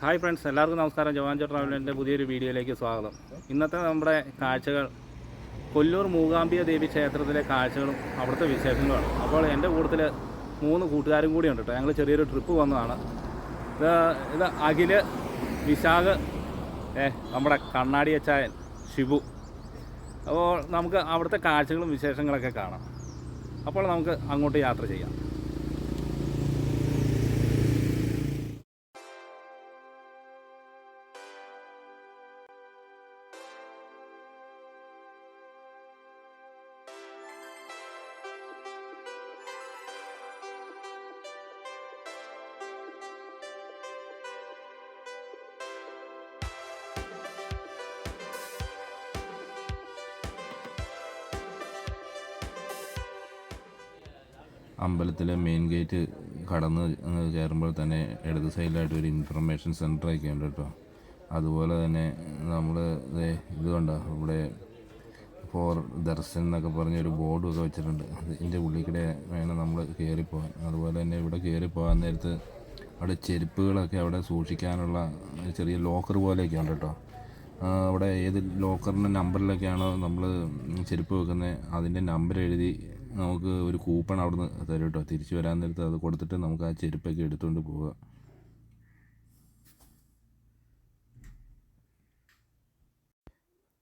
Hi friends, എല്ലാവർക്കും നമസ്കാരം. ജവാൻജോ ട്രാവലിൻ്റെ പുതിയൊരു വീഡിയോയിലേക്ക് സ്വാഗതം. ഇന്നത്തെ നമ്മുടെ കാഴ്ചകൾ കൊല്ലൂർ മൂകാംബിക ദേവി ക്ഷേത്രത്തിലെ കാഴ്ചകളും അവിടുത്തെ വിശേഷങ്ങളുമാണ്. അപ്പോൾ എൻ്റെ കൂട്ടത്തിൽ 3 കൂട്ടുകാരും കൂടി ഉണ്ട് കേട്ടോ. ഞങ്ങൾ ചെറിയൊരു ട്രിപ്പ് വന്നതാണ്. ഇത് അഖില്, വിശാഖ്, നമ്മുടെ കണ്ണാടി അച്ചായൻ ഷിബു. അപ്പോൾ നമുക്ക് അവിടുത്തെ കാഴ്ചകളും വിശേഷങ്ങളൊക്കെ കാണാം. അപ്പോൾ നമുക്ക് അങ്ങോട്ട് യാത്ര ചെയ്യാം. അമ്പലത്തിലെ മെയിൻ ഗേറ്റ് കടന്ന് കയറുമ്പോൾ തന്നെ ഇടത് സൈഡിലായിട്ട് ഒരു ഇൻഫർമേഷൻ സെൻ്ററൊക്കെ ഉണ്ട് കേട്ടോ. അതുപോലെ തന്നെ നമ്മൾ ഇത് കണ്ടോ, ഇവിടെ ഫോർ ദർശൻ എന്നൊക്കെ പറഞ്ഞൊരു ബോർഡൊക്കെ വെച്ചിട്ടുണ്ട്. അതിൻ്റെ ഉള്ളിൽ കൂടെ വേണം നമ്മൾ കയറിപ്പോകാൻ. അതുപോലെ തന്നെ ഇവിടെ കയറിപ്പോകാൻ നേരത്ത് അവിടെ ചെരുപ്പുകളൊക്കെ അവിടെ സൂക്ഷിക്കാനുള്ള ചെറിയ ലോക്കർ പോലെയൊക്കെ ഉണ്ട് കേട്ടോ. അവിടെ ഏത് ലോക്കറിൻ്റെ നമ്പറിലൊക്കെയാണോ നമ്മൾ ചെരുപ്പ് വെക്കുന്നത് അതിൻ്റെ നമ്പർ എഴുതി നമുക്ക് ഒരു കൂപ്പൺ അവിടുന്ന് തരും കേട്ടോ. തിരിച്ച് വരാൻ നേരത്ത് അത് കൊടുത്തിട്ട് നമുക്ക് ആ ചെരുപ്പൊക്കെ എടുത്തുകൊണ്ട് പോവുക.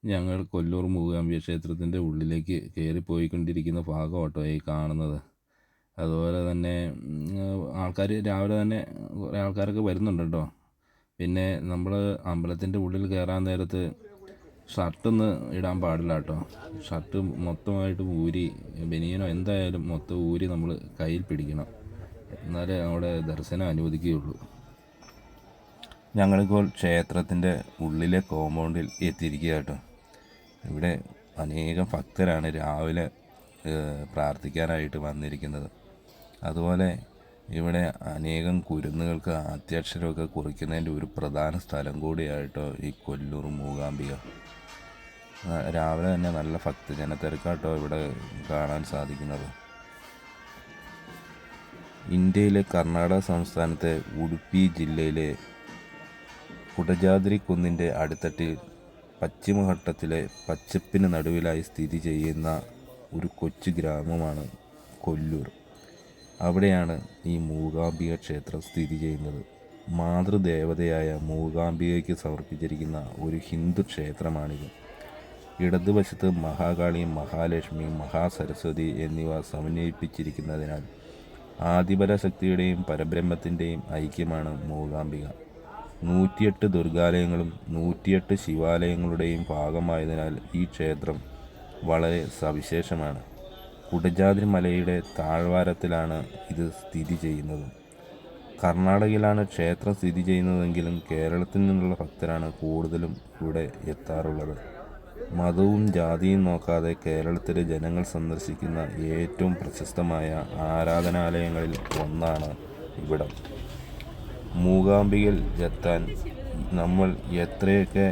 ഞങ്ങൾ കൊല്ലൂർ മൂകാംബിക ക്ഷേത്രത്തിൻ്റെ ഉള്ളിലേക്ക് കയറിപ്പോയിക്കൊണ്ടിരിക്കുന്ന ഭാഗം കേട്ടോ ഈ കാണുന്നത്. അതുപോലെ തന്നെ ആൾക്കാർ രാവിലെ തന്നെ കുറേ ആൾക്കാരൊക്കെ വരുന്നുണ്ട് കേട്ടോ. പിന്നെ നമ്മൾ അമ്പലത്തിൻ്റെ ഉള്ളിൽ കയറാൻ നേരത്ത് ഷർട്ടൊന്ന് ഇടാൻ പാടില്ല കേട്ടോ. ഷർട്ട് മൊത്തമായിട്ട് ഊരി, ബനിയനോ എന്തായാലും മൊത്തം ഊരി നമ്മൾ കയ്യിൽ പിടിക്കണം, എന്നാലേ അവിടെ ദർശനം അനുവദിക്കുകയുള്ളൂ. ഞങ്ങളിപ്പോൾ ക്ഷേത്രത്തിൻ്റെ ഉള്ളിലെ കോമ്പൗണ്ടിൽ എത്തിയിരിക്കുക കേട്ടോ. ഇവിടെ അനേകം ഭക്തരാണ് രാവിലെ പ്രാർത്ഥിക്കാനായിട്ട് വന്നിരിക്കുന്നത്. അതുപോലെ ഇവിടെ അനേകം കുരുന്നുകൾക്ക് അത്യാക്ഷരമൊക്കെ കുറിക്കുന്നതിൻ്റെ ഒരു പ്രധാന സ്ഥലം കൂടിയായിട്ടോ ഈ കൊല്ലൂർ മൂകാംബിക. രാവിലെ തന്നെ നല്ല ഭക്തജനത്തിരക്കാട്ടോ ഇവിടെ കാണാൻ സാധിക്കുന്നത്. ഇന്ത്യയിലെ കർണാടക സംസ്ഥാനത്തെ ഉടുപ്പി ജില്ലയിലെ കുടജാദ്രി കുന്നിൻ്റെ അടിത്തട്ടിൽ പശ്ചിമഘട്ടത്തിലെ പച്ചപ്പിന് നടുവിലായി സ്ഥിതി ചെയ്യുന്ന ഒരു കൊച്ചു ഗ്രാമമാണ് കൊല്ലൂർ. അവിടെയാണ് ഈ മൂകാംബിക ക്ഷേത്രം സ്ഥിതി ചെയ്യുന്നത്. മാതൃദേവതയായ മൂകാംബികയ്ക്ക് സമർപ്പിച്ചിരിക്കുന്ന ഒരു ഹിന്ദു ക്ഷേത്രമാണിത്. ഇടതുവശത്ത് മഹാകാളി, മഹാലക്ഷ്മി, മഹാസരസ്വതി എന്നിവ സമന്വയിപ്പിച്ചിരിക്കുന്നതിനാൽ ആദിപരാശക്തിയുടെയും പരബ്രഹ്മത്തിൻ്റെയും ഐക്യമാണ് മൂകാംബിക. 108 ദുർഗാലയങ്ങളും 108 ശിവാലയങ്ങളുടെയും ഭാഗമായതിനാൽ ഈ ക്ഷേത്രം വളരെ സവിശേഷമാണ്. കുടജാദ്രി മലയുടെ താഴ്വാരത്തിലാണ് ഇത് സ്ഥിതി ചെയ്യുന്നത്. കർണാടകയിലാണ് ക്ഷേത്രം സ്ഥിതി ചെയ്യുന്നതെങ്കിലും കേരളത്തിൽ നിന്നുള്ള ഭക്തരാണ് കൂടുതലും ഇവിടെ എത്താറുള്ളത്. മതവും ജാതിയും നോക്കാതെ കേരളത്തിലെ ജനങ്ങൾ സന്ദർശിക്കുന്ന ഏറ്റവും പ്രശസ്തമായ ആരാധനാലയങ്ങളിൽ ഒന്നാണ് ഇവിടം. മൂകാംബികയിൽ എത്താൻ നമ്മൾ എത്രയൊക്കെ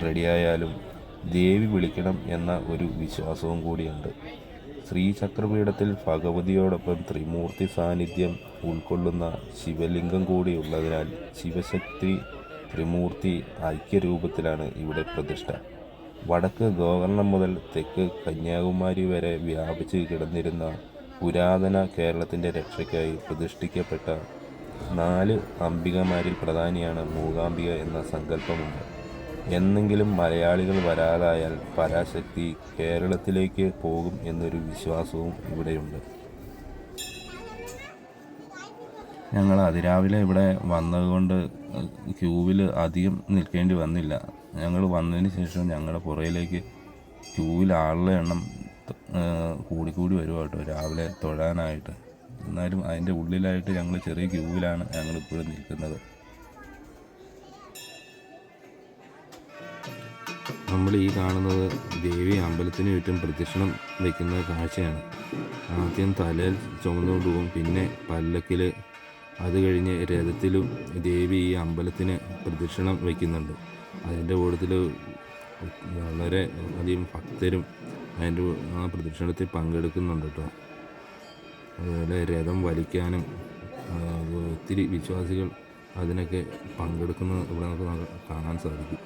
റെഡിയായാലും ദേവി വിളിക്കണം എന്ന ഒരു വിശ്വാസവും കൂടിയുണ്ട്. ശ്രീചക്രപീഠത്തിൽ ഭഗവതിയോടൊപ്പം ത്രിമൂർത്തി സാന്നിധ്യം ഉൾക്കൊള്ളുന്ന ശിവലിംഗം കൂടി ഉള്ളതിനാൽ ശിവശക്തി ത്രിമൂർത്തി ഐക്യരൂപത്തിലാണ് ഇവിടെ പ്രതിഷ്ഠ. വടക്ക് ഗോകർണം മുതൽ തെക്ക് കന്യാകുമാരി വരെ വ്യാപിച്ച് കിടന്നിരുന്ന പുരാതന കേരളത്തിൻ്റെ രക്ഷയ്ക്കായി പ്രതിഷ്ഠിക്കപ്പെട്ട 4 അംബികമാരിൽ പ്രധാനിയാണ് മൂകാംബിക എന്ന സങ്കല്പമുണ്ട്. എന്നെങ്കിലും മലയാളികൾ വരാതായാൽ പരാശക്തി കേരളത്തിലേക്ക് പോകും എന്നൊരു വിശ്വാസവും ഇവിടെയുണ്ട്. ഞങ്ങൾ അതിരാവിലെ ഇവിടെ വന്നതുകൊണ്ട് ക്യൂവിൽ അധികം നിൽക്കേണ്ടി വന്നില്ല. ഞങ്ങൾ വന്നതിന് ശേഷം ഞങ്ങളുടെ പുറയിലേക്ക് ക്യൂവിൽ ആളുടെ എണ്ണം കൂടിക്കൂടി വരുക കേട്ടോ രാവിലെ തൊഴാനായിട്ട്. എന്നാലും അതിൻ്റെ ഉള്ളിലായിട്ട് ഞങ്ങൾ ചെറിയ ക്യൂവിലാണ് ഞങ്ങളിപ്പോഴും നിൽക്കുന്നത്. നമ്മൾ ഈ കാണുന്നത് ദേവി അമ്പലത്തിന് ചുറ്റും പ്രദക്ഷിണം വയ്ക്കുന്ന കാഴ്ചയാണ്. ആദ്യം തലയിൽ ചുമന്നുകൊണ്ട് പോകും, പിന്നെ പല്ലക്കിൽ, അത് കഴിഞ്ഞ് രഥത്തിലും ദേവി ഈ അമ്പലത്തിന് പ്രദക്ഷിണം വയ്ക്കുന്നുണ്ട്. അതിൻ്റെ കൂട്ടത്തിൽ വളരെ അധികം ഭക്തരും അതിൻ്റെ ആ പ്രദക്ഷിണത്തിൽ പങ്കെടുക്കുന്നുണ്ട് കേട്ടോ. അതുപോലെ രഥം വലിക്കാനും ഒത്തിരി വിശ്വാസികൾ അതിനൊക്കെ പങ്കെടുക്കുന്നത് ഇവിടെ നമുക്ക് കാണാൻ സാധിക്കും.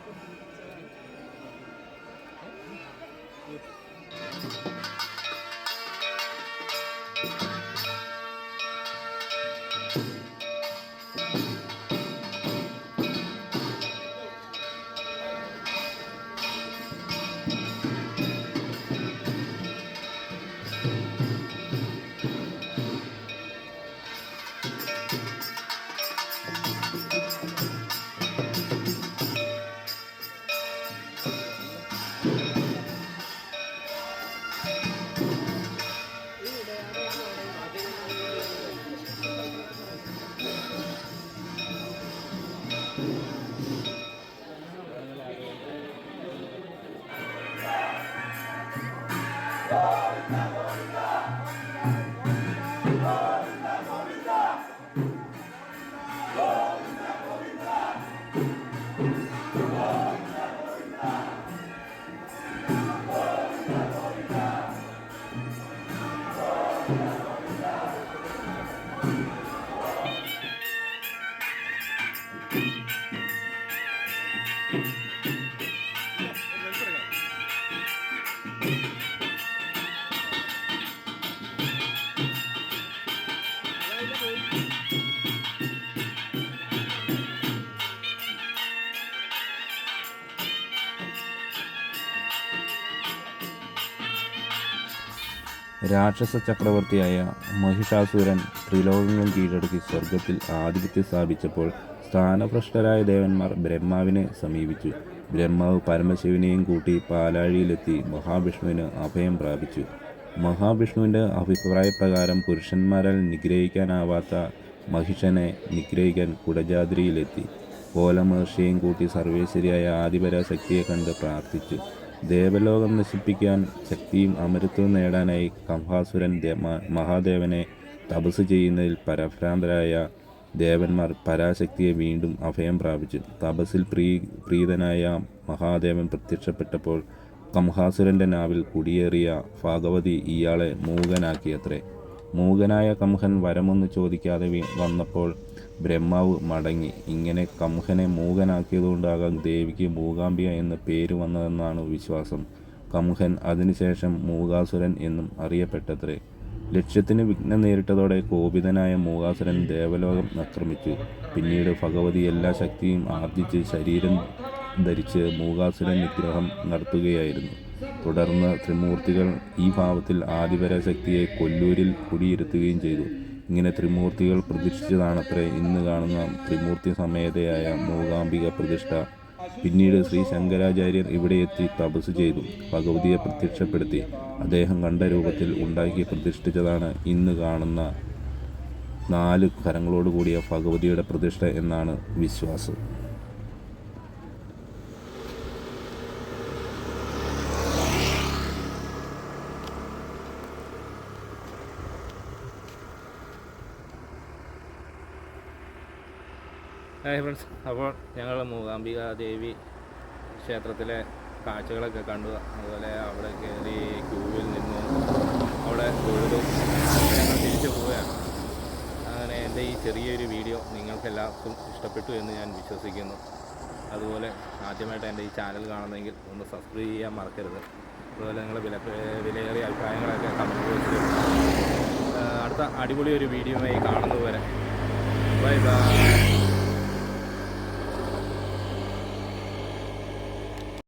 രാക്ഷസ ചക്രവർത്തിയായ മഹിഷാസുരൻ ത്രിലോകങ്ങളും കീഴടക്കി സ്വർഗത്തിൽ ആധിപത്യം സ്ഥാപിച്ചപ്പോൾ സ്ഥാനഭ്രഷ്ടരായ ദേവന്മാർ ബ്രഹ്മാവിനെ സമീപിച്ചു. ബ്രഹ്മാവ് പരമശിവനെയും കൂട്ടി പാലാഴിയിലെത്തി മഹാവിഷ്ണുവിന് അഭയം പ്രാപിച്ചു. മഹാവിഷ്ണുവിൻ്റെ അഭിപ്രായപ്രകാരം പുരുഷന്മാരാൽ നിഗ്രഹിക്കാനാവാത്ത മഹിഷനെ നിഗ്രഹിക്കാൻ കുടജാദ്രിയിലെത്തി. കോലമഹർഷിയെയും കൂട്ടി സർവേശ്വരിയായ ആദിപരാശക്തിയെ കണ്ട് പ്രാർത്ഥിച്ചു. ദേവലോകം നശിപ്പിക്കാൻ ശക്തിയും അമരത്വവും നേടാനായി കംഹാസുരൻ മഹാദേവനെ തപസ് ചെയ്യുന്നതിൽ പരഭ്രാന്തരായ ദേവന്മാർ പരാശക്തിയെ വീണ്ടും അഭയം പ്രാപിച്ചു. തപസ്സിൽ പ്രീതനായ മഹാദേവൻ പ്രത്യക്ഷപ്പെട്ടപ്പോൾ കംഹാസുരൻ്റെ നാവിൽ കുടിയേറിയ ഭഗവതി ഇയാളെ മൂകനാക്കിയത്രേ. മൂകനായ കംഹൻ വരമൊന്ന് ചോദിക്കാതെ വന്നപ്പോൾ ബ്രഹ്മാവ് മടങ്ങി. ഇങ്ങനെ കംഹനെ മൂകനാക്കിയതുകൊണ്ടാകാം ദേവിക്ക് മൂകാംബിക എന്ന പേര് വന്നതെന്നാണ് വിശ്വാസം. കംഹൻ അതിനുശേഷം മൂകാസുരൻ എന്നും അറിയപ്പെട്ടത്രേ. ലക്ഷ്യത്തിന് വിഘ്നം നേരിട്ടതോടെ കോപിതനായ മൂകാസുരൻ ദേവലോകം ആക്രമിച്ചു. പിന്നീട് ഭഗവതി എല്ലാ ശക്തിയും ആർജിച്ച് ശരീരം ധരിച്ച് മൂകാസുരൻ നിഗ്രഹം നടത്തുകയായിരുന്നു. തുടർന്ന് ത്രിമൂർത്തികൾ ഈ ഭാവത്തിൽ ആദിപരാശക്തിയെ കൊല്ലൂരിൽ കുടിയിരുത്തുകയും ചെയ്തു. ഇങ്ങനെ ത്രിമൂർത്തികൾ പ്രതിഷ്ഠിച്ചതാണത്രേ ഇന്ന് കാണുന്ന ത്രിമൂർത്തി സമേതയായ മൂകാംബിക പ്രതിഷ്ഠ. പിന്നീട് ശ്രീ ശങ്കരാചാര്യർ ഇവിടെ എത്തി തപസ് ചെയ്തു ഭഗവതിയെ പ്രത്യക്ഷപ്പെടുത്തി. അദ്ദേഹം കണ്ട രൂപത്തിൽ ഉണ്ടാക്കി പ്രതിഷ്ഠിച്ചതാണ് ഇന്ന് കാണുന്ന 4 കരങ്ങളോടുകൂടിയ ഭഗവതിയുടെ പ്രതിഷ്ഠ എന്നാണ് വിശ്വാസം. ഹായ് ഫ്രണ്ട്സ്, അപ്പോൾ ഞങ്ങൾ മൂകാംബിക ദേവി ക്ഷേത്രത്തിലെ കാഴ്ചകളൊക്കെ കണ്ടു. അതുപോലെ അവിടെ കയറി ക്യൂവിൽ നിന്നു അവിടെ തൊഴുതു ഞങ്ങൾ തിരിച്ചു പോവുകയാണ്. അങ്ങനെ എൻ്റെ ഈ ചെറിയൊരു വീഡിയോ നിങ്ങൾക്കെല്ലാവർക്കും ഇഷ്ടപ്പെട്ടു എന്ന് ഞാൻ വിശ്വസിക്കുന്നു. അതുപോലെ ആദ്യമായിട്ട് എൻ്റെ ഈ ചാനൽ കാണുന്നെങ്കിൽ ഒന്ന് സബ്സ്ക്രൈബ് ചെയ്യാൻ മറക്കരുത്. അതുപോലെ നിങ്ങളുടെ വിലയേറിയ അഭിപ്രായങ്ങളൊക്കെ കമൻറ്റ് ബോക്സിൽ അടുത്ത അടിപൊളി ഒരു വീഡിയോയുമായി കാണുന്നതുവരെ ബൈ ബൈ.